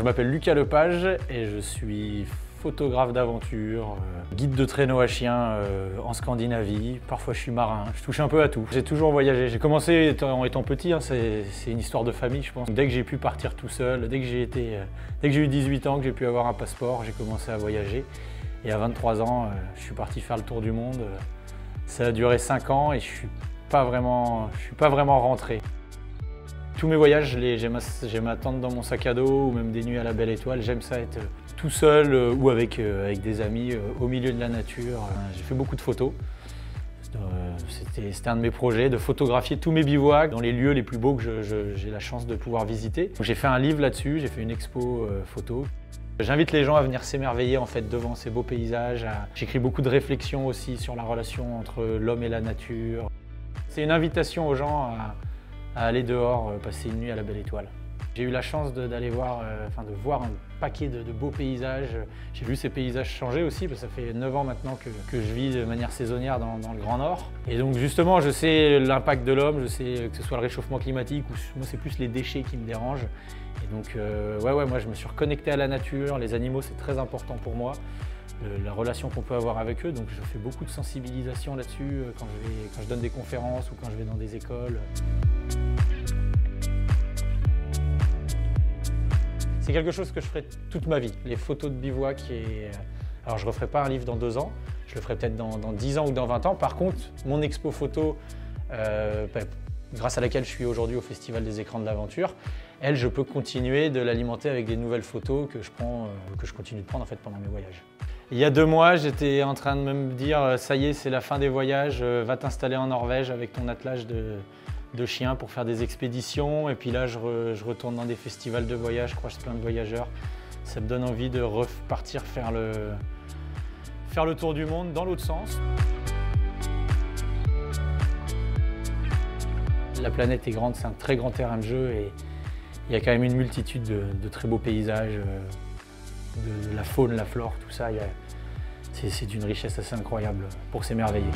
m'appelle Lucas Lepage et je suis photographe d'aventure, guide de traîneau à chien en Scandinavie. Parfois je suis marin, je touche un peu à tout. J'ai toujours voyagé. J'ai commencé en étant petit, hein, c'est une histoire de famille je pense. Dès que j'ai pu partir tout seul, dès que j'ai eu 18 ans, que j'ai pu avoir un passeport, j'ai commencé à voyager. Et à 23 ans, je suis parti faire le tour du monde. Ça a duré 5 ans et je suis pas vraiment rentré. Tous mes voyages, j'aime attendre dans mon sac à dos ou même des nuits à la belle étoile. J'aime ça être tout seul ou avec des amis au milieu de la nature. J'ai fait beaucoup de photos. C'était un de mes projets, de photographier tous mes bivouacs dans les lieux les plus beaux que j'ai la chance de pouvoir visiter. J'ai fait un livre là-dessus, j'ai fait une expo photo. J'invite les gens à venir s'émerveiller en fait devant ces beaux paysages. J'écris beaucoup de réflexions aussi sur la relation entre l'homme et la nature. C'est une invitation aux gens à aller dehors, passer une nuit à la belle étoile. J'ai eu la chance de voir un paquet de beaux paysages. J'ai vu ces paysages changer aussi, parce que ça fait 9 ans maintenant que je vis de manière saisonnière dans le Grand Nord. Et donc justement, je sais l'impact de l'homme, je sais que ce soit le réchauffement climatique, ou moi c'est plus les déchets qui me dérangent. Et donc moi je me suis reconnecté à la nature, les animaux c'est très important pour moi. La relation qu'on peut avoir avec eux, donc je fais beaucoup de sensibilisation là-dessus quand je donne des conférences ou quand je vais dans des écoles. C'est quelque chose que je ferai toute ma vie, les photos de bivouac. Alors je ne referai pas un livre dans 2 ans, je le ferai peut-être dans 10 ans ou dans 20 ans. Par contre, mon expo photo, grâce à laquelle je suis aujourd'hui au Festival des écrans de l'aventure, elle, je peux continuer de l'alimenter avec des nouvelles photos que je continue de prendre en fait pendant mes voyages. Il y a 2 mois, j'étais en train de me dire ça y est, c'est la fin des voyages, va t'installer en Norvège avec ton attelage de chiens pour faire des expéditions. Et puis là, je retourne dans des festivals de voyage, je croise plein de voyageurs. Ça me donne envie de repartir faire le tour du monde dans l'autre sens. La planète est grande, c'est un très grand terrain de jeu et il y a quand même une multitude de très beaux paysages, de la faune, la flore, tout ça. C'est d'une richesse assez incroyable pour s'émerveiller.